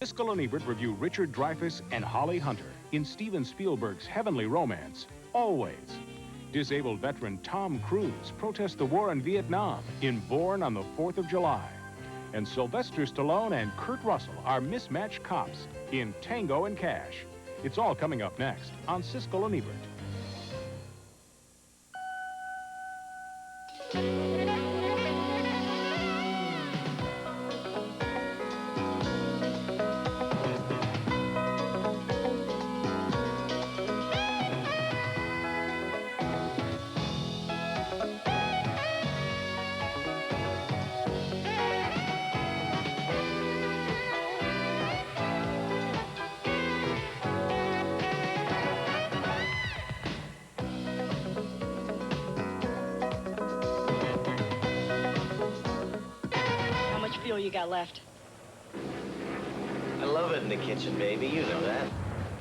Siskel and Ebert review Richard Dreyfuss and Holly Hunter in Steven Spielberg's heavenly romance, Always. Disabled veteran Tom Cruise protests the war in Vietnam in Born on the 4th of July. And Sylvester Stallone and Kurt Russell are mismatched cops in Tango and Cash. It's all coming up next on Siskel and Ebert. Fuel you got left? I love it in the kitchen, baby. You know that.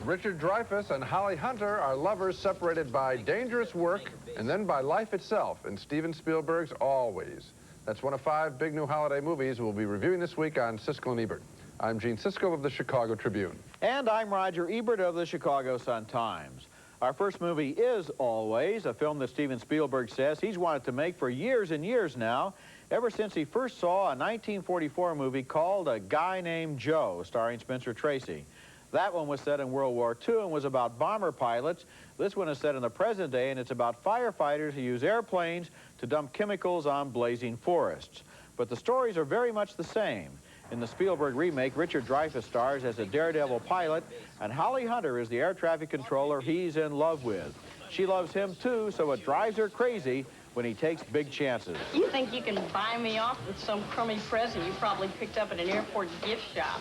Richard Dreyfuss and Holly Hunter are lovers separated by dangerous work and then by life itself in Steven Spielberg's Always. That's one of 5 big new holiday movies we'll be reviewing this week on Siskel and Ebert. I'm Gene Siskel of the Chicago Tribune. And I'm Roger Ebert of the Chicago Sun-Times. Our first movie is Always, a film that Steven Spielberg says he's wanted to make for years and years now, ever since he first saw a 1944 movie called A Guy Named Joe, starring Spencer Tracy. That one was set in World War II and was about bomber pilots. This one is set in the present day, and it's about firefighters who use airplanes to dump chemicals on blazing forests. But the stories are very much the same. In the Spielberg remake, Richard Dreyfuss stars as a daredevil pilot, and Holly Hunter is the air traffic controller he's in love with. She loves him too, so it drives her crazy when he takes big chances. You think you can buy me off with some crummy present you probably picked up at an airport gift shop?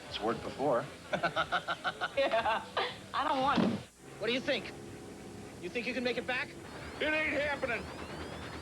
It's worked before. Yeah, I don't want it. What do you think? You think you can make it back? It ain't happening.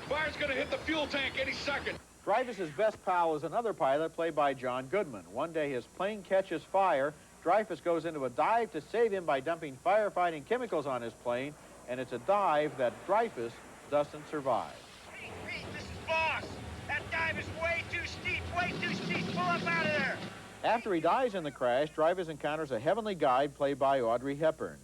Fire's gonna hit the fuel tank any second. Dreyfuss's best pal is another pilot played by John Goodman. One day his plane catches fire. Dreyfuss goes into a dive to save him by dumping firefighting chemicals on his plane, and it's a dive that Dreyfuss doesn't survive. Hey, Pete, this is Boss. That dive is way too steep, way too steep. Pull up out of there. After he dies in the crash, Dreyfuss encounters a heavenly guide played by Audrey Hepburn.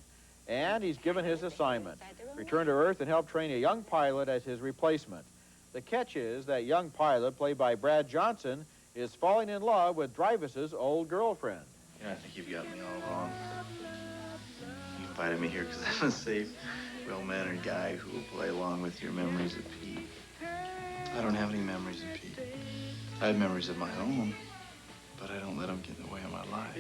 And he's given his assignment: return to Earth and help train a young pilot as his replacement. The catch is that young pilot, played by Brad Johnson, is falling in love with Dreyfuss's old girlfriend. You know, I think you've got me all wrong. You invited me here because I'm a safe, well-mannered guy who will play along with your memories of Pete. I don't have any memories of Pete. I have memories of my own, but I don't let them get in the way of my life.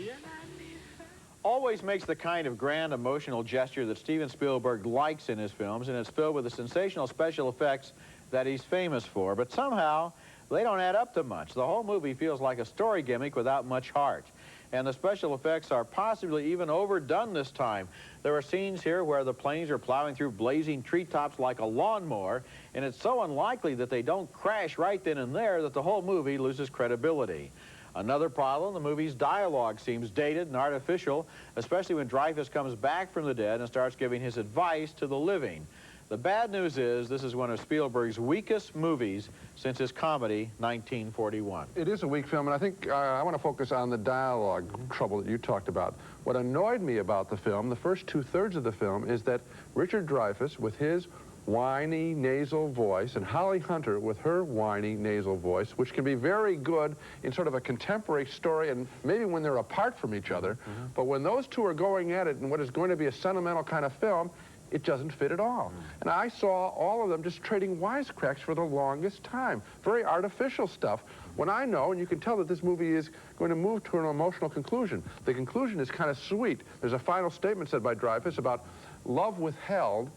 Always makes the kind of grand emotional gesture that Steven Spielberg likes in his films, and it's filled with the sensational special effects that he's famous for. But somehow, they don't add up to much. The whole movie feels like a story gimmick without much heart. And the special effects are possibly even overdone this time. There are scenes here where the planes are plowing through blazing treetops like a lawnmower, and it's so unlikely that they don't crash right then and there that the whole movie loses credibility. Another problem, the movie's dialogue seems dated and artificial, especially when Dreyfuss comes back from the dead and starts giving his advice to the living. The bad news is this is one of Spielberg's weakest movies since his comedy, 1941. It is a weak film, and I think I want to focus on the dialogue trouble that you talked about. What annoyed me about the film, the first 2/3 of the film, is that Richard Dreyfuss, with his whiny nasal voice, and Holly Hunter with her whiny nasal voice, which can be very good in sort of a contemporary story and maybe when they're apart from each other, but when those two are going at it in what is going to be a sentimental kind of film, it doesn't fit at all. And I saw all of them just trading wisecracks for the longest time. Very artificial stuff. When I know, and you can tell that this movie is going to move to an emotional conclusion. The conclusion is kind of sweet. There's a final statement said by Dreyfuss about love withheld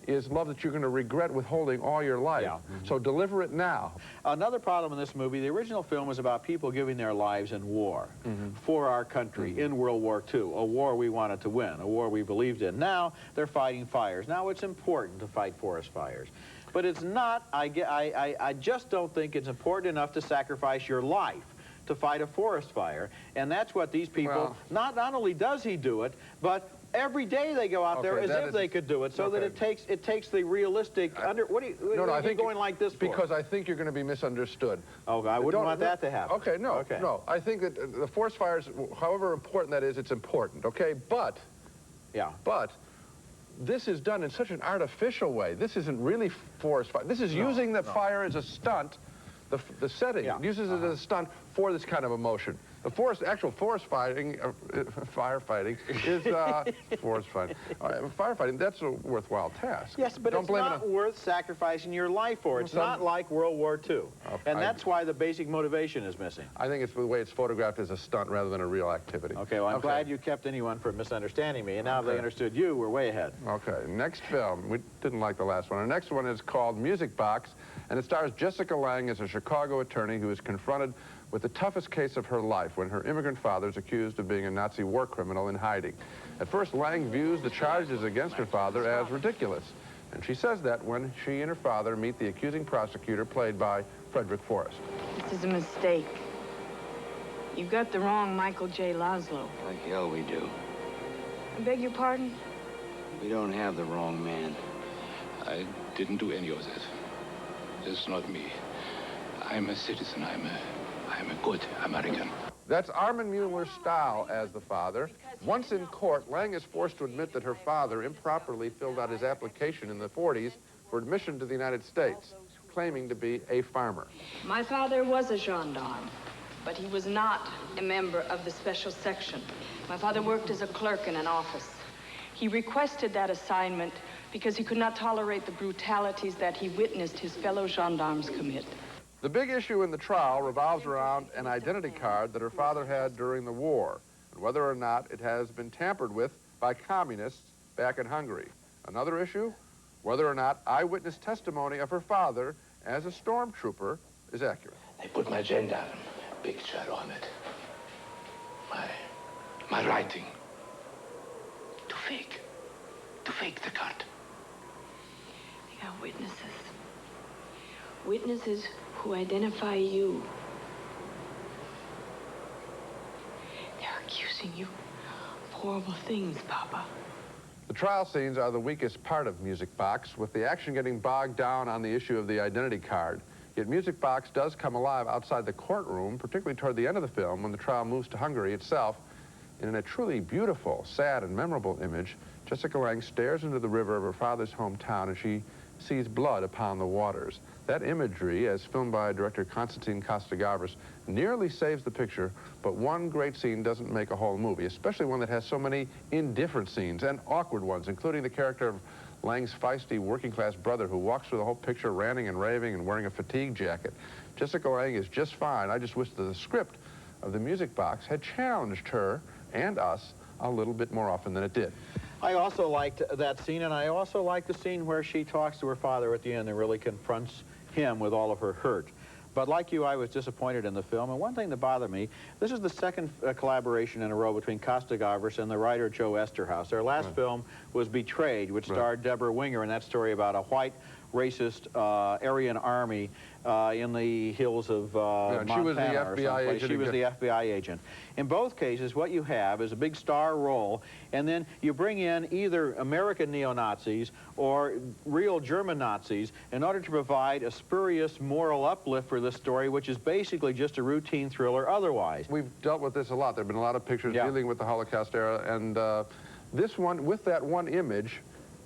is love that you're going to regret withholding all your life. Yeah. So deliver it now. Another problem in this movie, the original film was about people giving their lives in war for our country in World War II, a war we wanted to win, a war we believed in. Now they're fighting fires. Now it's important to fight forest fires. But it's not, I just don't think it's important enough to sacrifice your life to fight a forest fire. And that's what these people, not only does he do it, but Every day they go out there as if they could do it, so that it takes the realistic what are you going like this for? Because I think you're going to be misunderstood. Oh, I wouldn't want that to happen. Okay, no. I think that the forest fires, however important that is, it's important, okay? But this is done in such an artificial way. This isn't really forest fire. This is using the fire as a stunt, the setting. It uses it as a stunt for this kind of emotion. The actual forest fighting, firefighting is forest fighting. Firefighting, that's a worthwhile task. Yes, but it's not worth sacrificing your life for. It's not like World War II. And that's why the basic motivation is missing. I think it's the way it's photographed as a stunt rather than a real activity. Okay, well, I'm glad you kept anyone from misunderstanding me, and now they understood you, we're way ahead. Okay, next film. We didn't like the last one. Our next one is called Music Box, and it stars Jessica Lange as a Chicago attorney who is confronted with the toughest case of her life when her immigrant father is accused of being a Nazi war criminal in hiding. At first, Lange views the charges against her father as ridiculous, and she says that when she and her father meet the accusing prosecutor played by Frederick Forrest. This is a mistake. You've got the wrong Michael J. Laszlo. Like hell we do. I beg your pardon? We don't have the wrong man. I didn't do any of this. It's not me. I'm a citizen. I'm a good American. That's Armin Mueller's style as the father. Once in court, Lange is forced to admit that her father improperly filled out his application in the 40s for admission to the United States, claiming to be a farmer. My father was a gendarme, but he was not a member of the special section. My father worked as a clerk in an office. He requested that assignment because he could not tolerate the brutalities that he witnessed his fellow gendarmes commit. The big issue in the trial revolves around an identity card that her father had during the war, and whether or not it has been tampered with by communists back in Hungary. Another issue, whether or not eyewitness testimony of her father as a stormtrooper is accurate. They put my gendarme picture on it. My writing. To fake the card. They got witnesses. Witnesses who identify you. They're accusing you of horrible things, Papa. The trial scenes are the weakest part of Music Box, with the action getting bogged down on the issue of the identity card. Yet Music Box does come alive outside the courtroom, particularly toward the end of the film when the trial moves to Hungary itself. In a truly beautiful, sad, and memorable image, Jessica Lange stares into the river of her father's hometown as she sees blood upon the waters. That imagery, as filmed by director Konstantin Kostagavras, nearly saves the picture, but one great scene doesn't make a whole movie, especially one that has so many indifferent scenes and awkward ones, including the character of Lange's feisty working-class brother who walks through the whole picture ranting and raving and wearing a fatigue jacket. Jessica Lange is just fine. I just wish that the script of the Music Box had challenged her and us a little bit more often than it did. I also liked that scene, and I also liked the scene where she talks to her father at the end and really confronts him with all of her hurt. But like you, I was disappointed in the film, and one thing that bothered me, this is the second collaboration in a row between Kostagavras and the writer Joe Esterhaus. Their last film was Betrayed, which starred Deborah Winger in that story about a white racist Aryan army in the hills of Montana. She was the FBI agent. She was the FBI agent. In both cases, what you have is a big star role, and then you bring in either American neo-Nazis or real German Nazis in order to provide a spurious moral uplift for this story, which is basically just a routine thriller otherwise. We've dealt with this a lot. There have been a lot of pictures dealing with the Holocaust era, and this one, with that one image,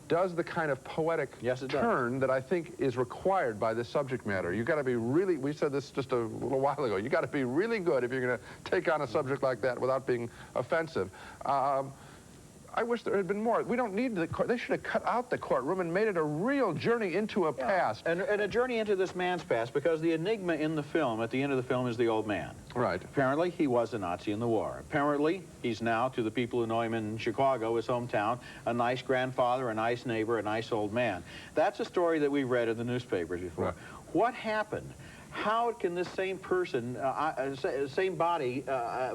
does the kind of poetic turn that I think is required by this subject matter. You've got to be really, we said this just a little while ago, you've got to be really good if you're going to take on a subject like that without being offensive. I wish there had been more. We don't need the court. They should have cut out the courtroom and made it a real journey into a past. And a journey into this man's past, because the enigma in the film, at the end of the film, is the old man. Right. Apparently, he was a Nazi in the war. Apparently, he's now, to the people who know him in Chicago, his hometown, a nice grandfather, a nice neighbor, a nice old man. That's a story that we've read in the newspapers before. Right. What happened? How can this same person, same body,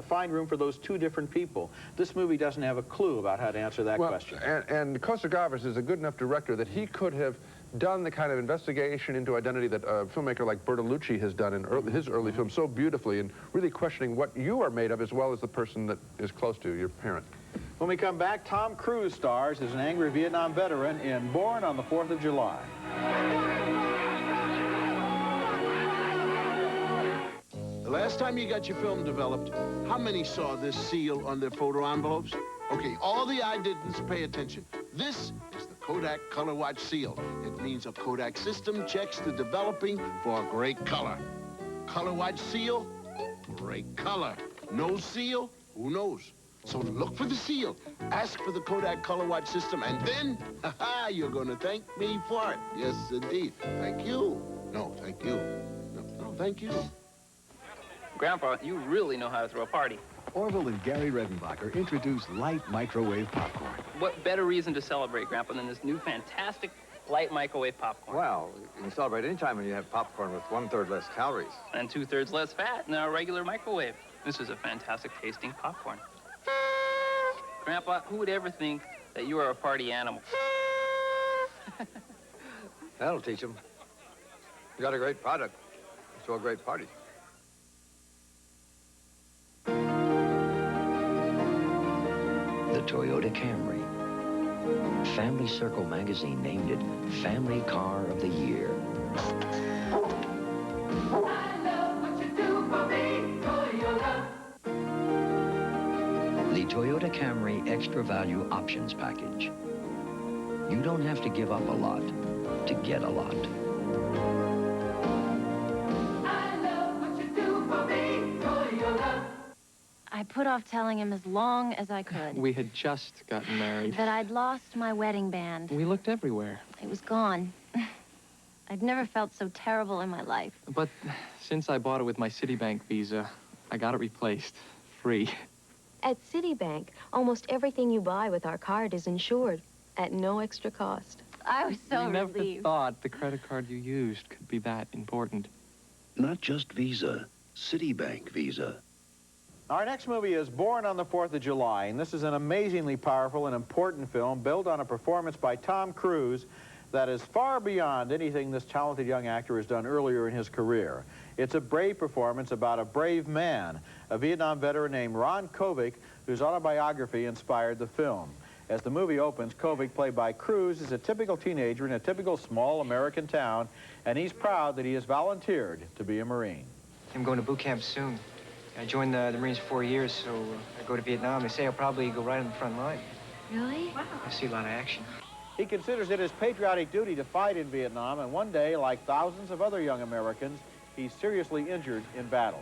find room for those two different people? This movie doesn't have a clue about how to answer that question. And Kostagavras is a good enough director that he could have done the kind of investigation into identity that a filmmaker like Bertolucci has done in his early films so beautifully, and really questioning what you are made of as well as the person that is close to you, your parent. When we come back, Tom Cruise stars as an angry Vietnam veteran in Born on the 4th of July. The last time you got your film developed, how many saw this seal on their photo envelopes? Okay, all the eye did was pay attention. This is the Kodak Color Watch seal. It means a Kodak system checks the developing for great color. Color Watch seal, great color. No seal, who knows? So look for the seal, ask for the Kodak Color Watch system, and then, ha-ha, you're gonna thank me for it. Yes, indeed. Thank you. No, thank you. No, thank you. Grandpa, you really know how to throw a party. Orville and Gary Redenbacher introduced light microwave popcorn. What better reason to celebrate, Grandpa, than this new fantastic light microwave popcorn? Well, you can celebrate any time when you have popcorn with 1/3 less calories. And 2/3 less fat than our regular microwave. This is a fantastic tasting popcorn. Grandpa, who would ever think that you are a party animal? That'll teach them. You got a great product. Throw a great party. The Toyota Camry. Family Circle magazine named it Family Car of the Year. I love what you do for me, Toyota. The Toyota Camry Extra Value Options Package. You don't have to give up a lot to get a lot. I love what you do for me, Toyota. I put off telling him as long as I could. We had just gotten married. That I'd lost my wedding band. We looked everywhere. It was gone. I'd never felt so terrible in my life. But since I bought it with my Citibank Visa, I got it replaced. Free. At Citibank, almost everything you buy with our card is insured at no extra cost. I was so I never relieved. thought the credit card you used could be that important. Not just Visa, Citibank Visa. Our next movie is Born on the 4th of July, and this is an amazingly powerful and important film built on a performance by Tom Cruise that is far beyond anything this talented young actor has done earlier in his career. It's a brave performance about a brave man, a Vietnam veteran named Ron Kovic, whose autobiography inspired the film. As the movie opens, Kovic, played by Cruise, is a typical teenager in a typical small American town, and he's proud that he has volunteered to be a Marine. I'm going to boot camp soon. I joined the Marines for 4 years, so I go to Vietnam. They say I'll probably go right on the front line. Really? Wow. I see a lot of action. He considers it his patriotic duty to fight in Vietnam, and one day, like thousands of other young Americans, he's seriously injured in battle.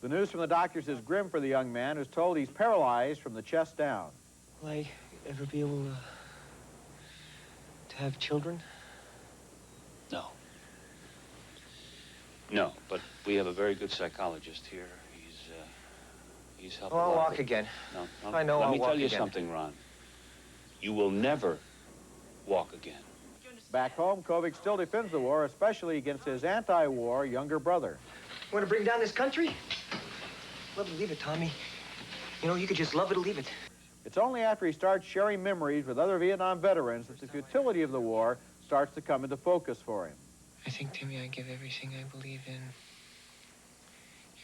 The news from the doctors is grim for the young man, who's told he's paralyzed from the chest down. Will I ever be able to have children? No. No, but we have a very good psychologist here. He's helping. Oh, I'll a lot walk again. No, I know Let I'll me walk tell you again. something, Ron. You will never walk again. Back home, Kovic still defends the war, especially against his anti-war younger brother. Want to bring down this country? Love it or leave it, Tommy. You know, you could just love it or leave it. It's only after he starts sharing memories with other Vietnam veterans that the futility of the war starts to come into focus for him. I think, Timmy, I give everything I believe in.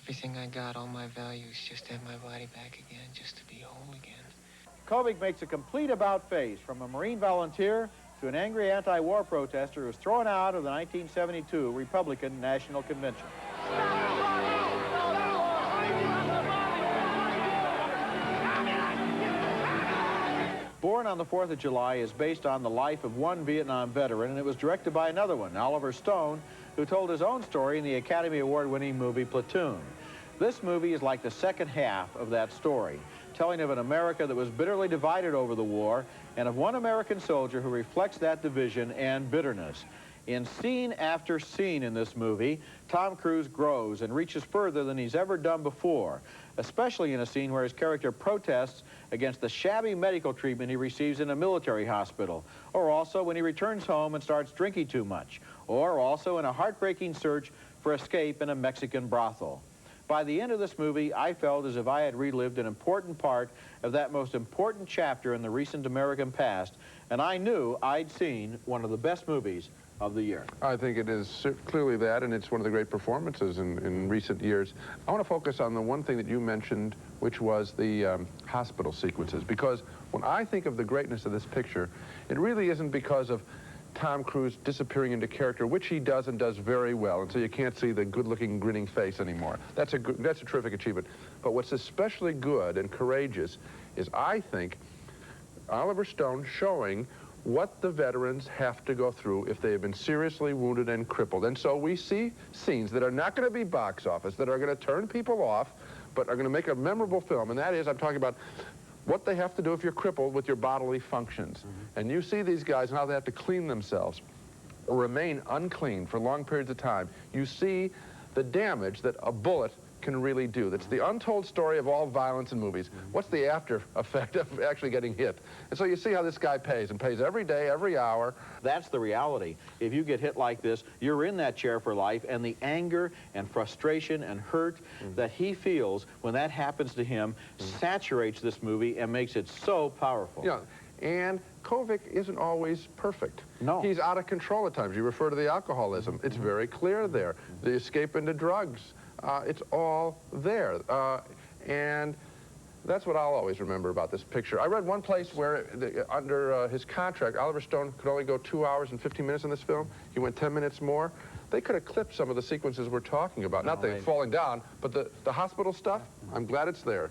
Everything I got, all my values, just to have my body back again, just to be whole again. Kovic makes a complete about-face, from a Marine volunteer to an angry anti-war protester who was thrown out of the 1972 Republican National Convention. Born on the 4th of July is based on the life of one Vietnam veteran, and it was directed by another one, Oliver Stone, who told his own story in the Academy Award-winning movie Platoon. This movie is like the second half of that story, telling of an America that was bitterly divided over the war, and of one American soldier who reflects that division and bitterness. In scene after scene in this movie, Tom Cruise grows and reaches further than he's ever done before, especially in a scene where his character protests against the shabby medical treatment he receives in a military hospital, or also when he returns home and starts drinking too much, or also in a heartbreaking search for escape in a Mexican brothel. By the end of this movie, I felt as if I had relived an important part of that most important chapter in the recent American past, and I knew I'd seen one of the best movies of the year. I think it is clearly that, and it's one of the great performances in recent years. I want to focus on the one thing that you mentioned, which was the hospital sequences, because when I think of the greatness of this picture, it really isn't because of Tom Cruise disappearing into character, which he does and does very well, and so you can't see the good-looking, grinning face anymore. That's a terrific achievement. But what's especially good and courageous is, I think, Oliver Stone showing what the veterans have to go through if they have been seriously wounded and crippled. And so we see scenes that are not going to be box office, that are going to turn people off, but are going to make a memorable film. And that is, I'm talking about what they have to do if you're crippled with your bodily functions. And you see these guys and how they have to clean themselves or remain unclean for long periods of time. You see the damage that a bullet can really do. That's the untold story of all violence in movies. What's the after effect of actually getting hit? And so you see how this guy pays, and pays every day, every hour. That's the reality. If you get hit like this, you're in that chair for life, and the anger and frustration and hurt that he feels when that happens to him saturates this movie and makes it so powerful. Yeah, and Kovic isn't always perfect. No. He's out of control at times. You refer to the alcoholism. It's very clear there. The escape into drugs. It's all there. And that's what I'll always remember about this picture. I read one place where, under his contract, Oliver Stone could only go 2 hours and 15 minutes in this film. He went 10 minutes more. They could have clipped some of the sequences we're talking about. Not the falling down, but the hospital stuff. I'm glad it's there.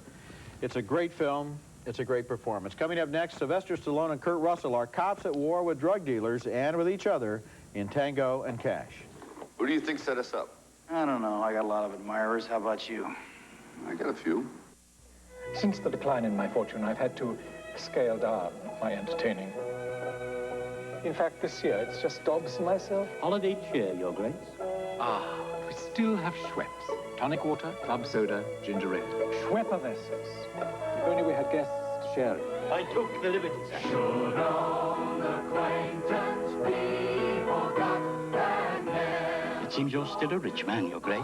It's a great film. It's a great performance. Coming up next, Sylvester Stallone and Kurt Russell are cops at war with drug dealers and with each other in Tango and Cash. Who do you think set us up? I don't know. I got a lot of admirers. How about you? I got a few. Since the decline in my fortune, I've had to scale down my entertaining. In fact, this year, it's just Dobbs and myself. Holiday cheer, Your Grace. Ah, we still have Schweppes. Tonic water, club soda, ginger ale. Schweppervesses. If only we had guests to share it. I took the liberty, sir. Should old acquaintance be forgot and ne'er. It seems you're still a rich man, Your Grace.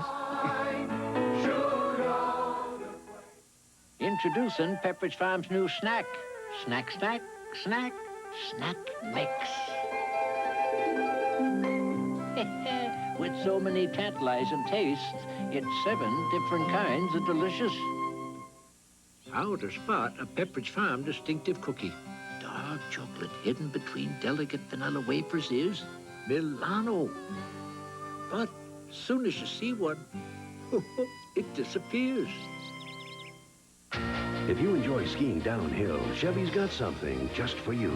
Introducing Pepperidge Farm's new snack. Snack, snack, snack, snack mix. With so many tantalizing tastes, it's 7 different kinds of delicious. How to spot a Pepperidge Farm distinctive cookie. Dark chocolate hidden between delicate vanilla wafers is Milano. But soon as you see one, it disappears. If you enjoy skiing downhill, Chevy's got something just for you.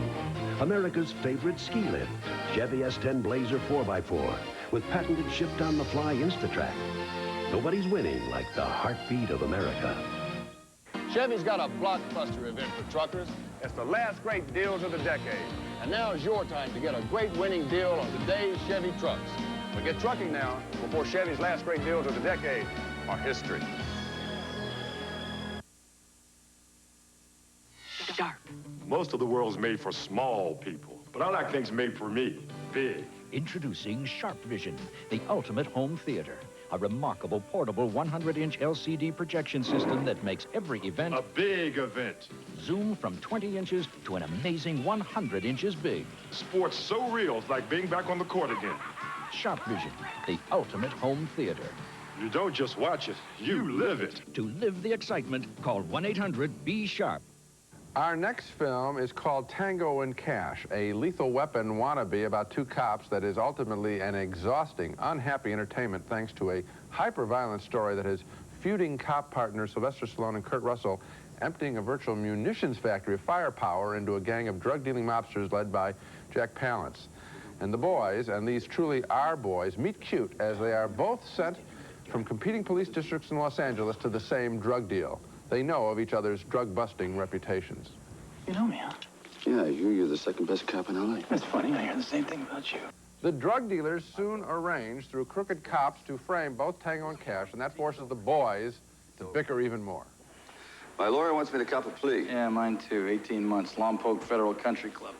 America's favorite ski lift, Chevy S10 Blazer 4x4, with patented shipped-on-the-fly Instatrack. Nobody's winning like the heartbeat of America. Chevy's got a blockbuster event for truckers. It's the last great deals of the decade. And now is your time to get a great winning deal on today's Chevy trucks. But get trucking now before Chevy's last great deals of the decade are history. Sharp. Most of the world's made for small people, but I like things made for me, big. Introducing Sharp Vision, the ultimate home theater. A remarkable portable 100-inch LCD projection system that makes every event a big event. Zoom from 20 inches to an amazing 100 inches big. Sports so real, it's like being back on the court again. Sharp Vision, the ultimate home theater. You don't just watch it, you live it. To live the excitement, call 1-800-BE-SHARP. Our next film is called Tango and Cash, a lethal weapon wannabe about 2 cops that is ultimately an exhausting, unhappy entertainment thanks to a hyper-violent story that has feuding cop partners Sylvester Stallone and Kurt Russell emptying a virtual munitions factory of firepower into a gang of drug-dealing mobsters led by Jack Palance. And the boys, and these truly are boys, meet cute as they are both sent from competing police districts in Los Angeles to the same drug deal. They know of each other's drug-busting reputations. You know me, huh? Yeah, I hear you're the second best cop in LA. That's funny. I hear the same thing about you. The drug dealers soon arrange through crooked cops to frame both Tango and Cash, and that forces the boys to bicker even more. My lawyer wants me to cop a plea. Yeah, mine too. 18 months, Lompoc Federal Country Club.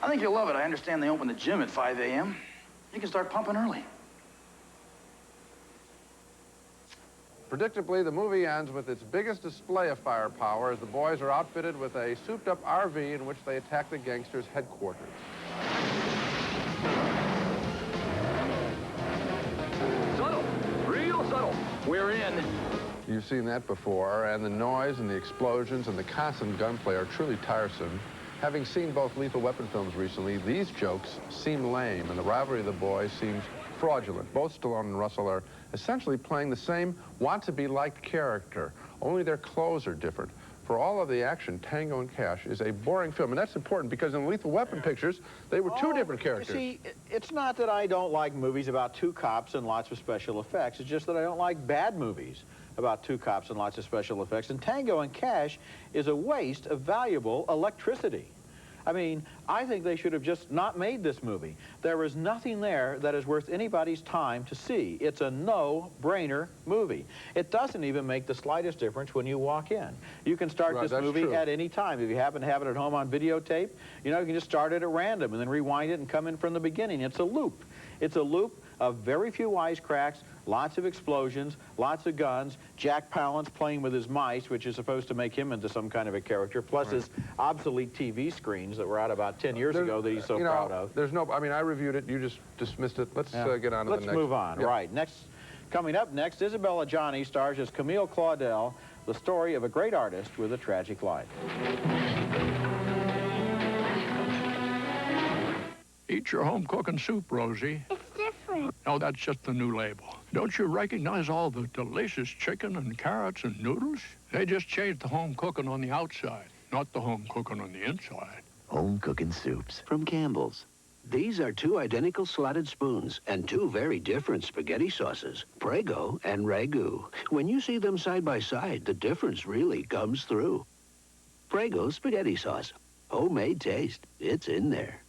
I think you'll love it. I understand they open the gym at 5 a.m. You can start pumping early. Predictably, the movie ends with its biggest display of firepower as the boys are outfitted with a souped-up RV in which they attack the gangsters' headquarters. We're in. You've seen that before, and the noise and the explosions and the constant gunplay are truly tiresome. Having seen both Lethal Weapon films recently, these jokes seem lame, and the rivalry of the boys seems fraudulent. Both Stallone and Russell are essentially playing the same want-to-be-liked character, only their clothes are different. For all of the action, Tango and Cash is a boring film, and that's important because in Lethal Weapon pictures, they were two different characters. See, it's not that I don't like movies about two cops and lots of special effects. It's just that I don't like bad movies about two cops and lots of special effects. And Tango and Cash is a waste of valuable electricity. I mean, I think they should have just not made this movie. There is nothing there that is worth anybody's time to see. It's a no-brainer movie. It doesn't even make the slightest difference when you walk in. You can start this movie at any time. If you happen to have it at home on videotape, you know, you can just start it at random and then rewind it and come in from the beginning. It's a loop. It's a loop of very few wisecracks, lots of explosions, lots of guns, Jack Palance playing with his mice, which is supposed to make him into some kind of a character, plus his obsolete TV screens that were out about 10 years ago that he's so proud of. There's no, I mean, I reviewed it, you just dismissed it. Let's get on to the next. Let's move on, right. Coming up next, Isabella Johnny stars as Camille Claudel, the story of a great artist with a tragic life. Eat your home cooking soup, Rosie. It's different. No, that's just the new label. Don't you recognize all the delicious chicken and carrots and noodles? They just changed the home cooking on the outside, not the home cooking on the inside. Home cooking soups from Campbell's. These are two identical slotted spoons and two very different spaghetti sauces, Prego and Ragu. When you see them side by side, the difference really comes through. Prego spaghetti sauce. Homemade taste. It's in there.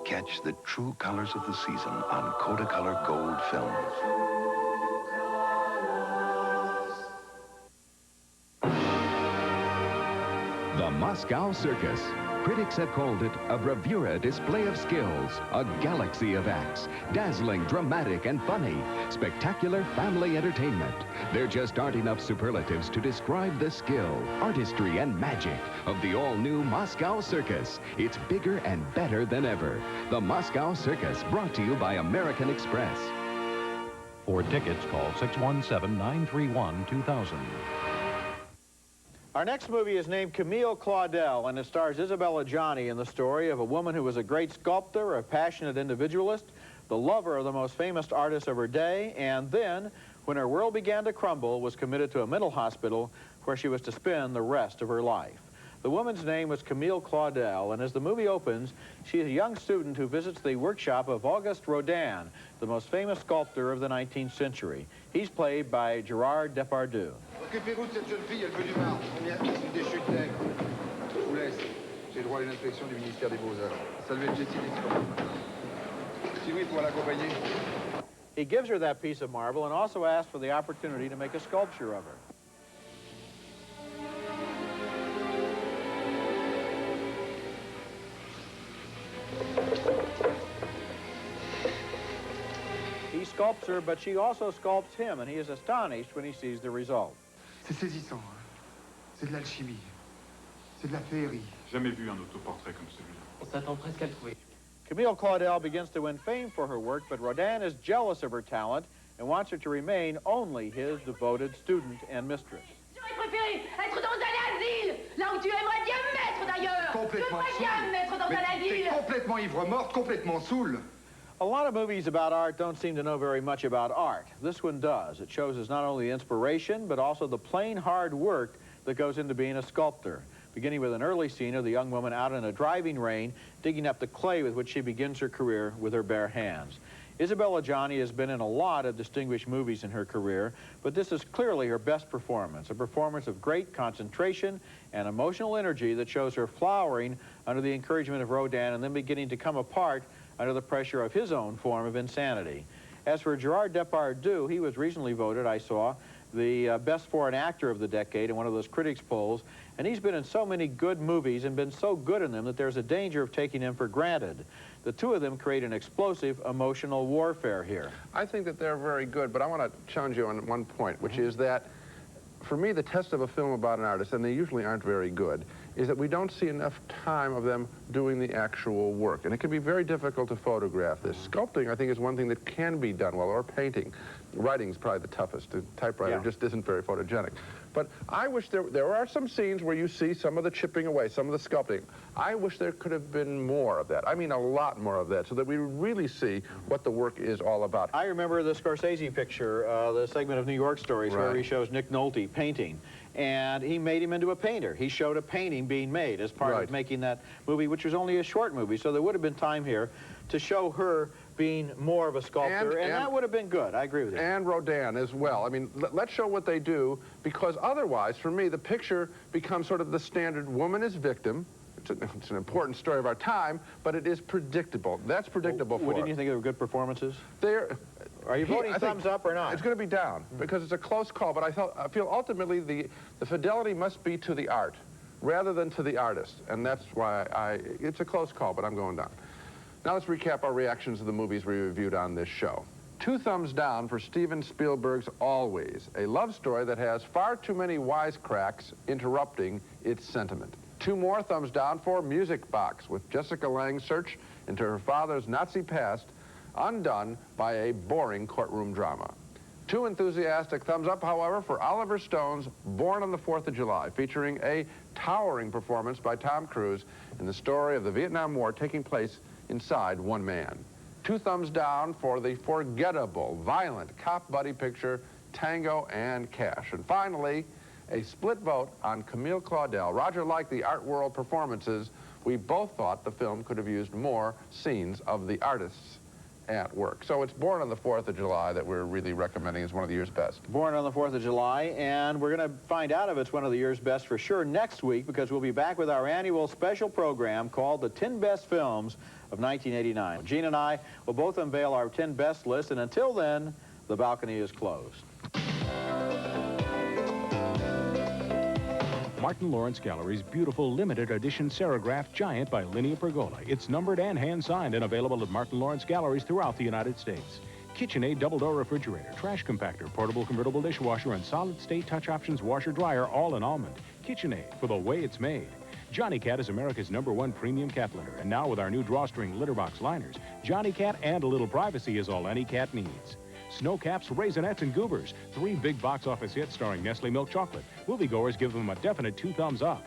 Catch the true colors of the season on Kodacolor Gold films. The Moscow Circus. Critics have called it a bravura display of skills, a galaxy of acts, dazzling, dramatic, and funny, spectacular family entertainment. There just aren't enough superlatives to describe the skill, artistry, and magic of the all-new Moscow Circus. It's bigger and better than ever. The Moscow Circus, brought to you by American Express. For tickets, call 617-931-2000. Our next movie is named Camille Claudel, and it stars Isabella Johnny in the story of a woman who was a great sculptor, a passionate individualist, the lover of the most famous artist of her day, and then, when her world began to crumble, was committed to a mental hospital where she was to spend the rest of her life. The woman's name was Camille Claudel, and as the movie opens, she is a young student who visits the workshop of Auguste Rodin, the most famous sculptor of the 19th century. He's played by Gérard Depardieu. Occupez-vous de cette jeune fille, elle veut du marbre. Combien? Des chutes d'aigre. Je vous laisse. J'ai droit à une inspection du ministère des Beaux-Arts. Saluez le Jessie Dixon. Si oui, pour l'accompagner. He gives her that piece of marble and also asks for the opportunity to make a sculpture of her. He sculpts her, but she also sculpts him, and he is astonished when he sees the result. C'est saisissant. Hein? C'est de l'alchimie. C'est de la féerie. Jamais vu un autoportrait comme celui-là. On s'attend presque à le trouver. Camille Claudel begins to win fame for her work, but Rodin is jealous of her talent and wants her to remain only his devoted student and mistress. J'aurais préféré être dans un asile, là où tu aimerais bien me mettre d'ailleurs. Complètement Je bien me mettre dans un asile. T'es complètement ivre morte, complètement saoule. A lot of movies about art don't seem to know very much about art. This one does. It shows us not only the inspiration, but also the plain hard work that goes into being a sculptor, beginning with an early scene of the young woman out in a driving rain, digging up the clay with which she begins her career with her bare hands. Isabella Johnny has been in a lot of distinguished movies in her career, but this is clearly her best performance, a performance of great concentration and emotional energy that shows her flowering under the encouragement of Rodin and then beginning to come apart under the pressure of his own form of insanity. As for Gerard Depardieu, he was recently voted, I saw, the best foreign actor of the decade in one of those critics polls, and he's been in so many good movies and been so good in them that there's a danger of taking him for granted. The two of them create an explosive emotional warfare here. I think that they're very good, but I want to challenge you on one point, which is that for me, the test of a film about an artist, and they usually aren't very good, is that we don't see enough time of them doing the actual work. And it can be very difficult to photograph this. Sculpting, I think, is one thing that can be done well, or painting. Writing's probably the toughest. The typewriter just isn't very photogenic. But I wish there are some scenes where you see some of the chipping away, some of the sculpting. I wish there could have been more of that. I mean, a lot more of that, so that we really see what the work is all about. I remember the Scorsese picture, the segment of New York Stories, where he shows Nick Nolte painting. And he made him into a painter. He showed a painting being made as part of making that movie, which was only a short movie. So there would have been time here to show her being more of a sculptor, and that would have been good. I agree with you. And Rodin as well. I mean, let's show what they do, because otherwise, for me, the picture becomes sort of the standard woman is victim. It's an important story of our time, but it is predictable. That's predictable for Didn't you think they were good performances? Are you voting thumbs up or not? It's going to be down, because it's a close call, but I feel ultimately the fidelity must be to the art rather than to the artist, and that's why it's a close call, but I'm going down. Now let's recap our reactions to the movies we reviewed on this show. 2 thumbs down for Steven Spielberg's Always, a love story that has far too many wisecracks interrupting its sentiment. 2 more thumbs down for Music Box, with Jessica Lange's search into her father's Nazi past undone by a boring courtroom drama. 2 enthusiastic thumbs up, however, for Oliver Stone's Born on the 4th of July, featuring a towering performance by Tom Cruise in the story of the Vietnam War taking place inside one man. 2 thumbs down for the forgettable, violent cop buddy picture Tango and Cash. And finally, a split vote on Camille Claudel. Roger liked the art world performances. We both thought the film could have used more scenes of the artists at work. So it's Born on the 4th of July that we're really recommending as one of the year's best. Born on the 4th of July, and we're going to find out if it's one of the year's best for sure next week, because we'll be back with our annual special program called the 10 Best Films of 1989. Gene and I will both unveil our 10 best list, and until then, the balcony is closed. Martin Lawrence Gallery's beautiful limited edition Serigraph Giant by Linnea Pergola. It's numbered and hand-signed and available at Martin Lawrence Galleries throughout the United States. KitchenAid double-door refrigerator, trash compactor, portable convertible dishwasher, and solid-state touch options washer-dryer, all in almond. KitchenAid, for the way it's made. Johnny Cat is America's #1 premium cat litter, and now with our new drawstring litter box liners, Johnny Cat and a little privacy is all any cat needs. Snow Caps, Raisinets, and Goobers. 3 big box office hits starring Nestle Milk Chocolate. Moviegoers give them a definite 2 thumbs up.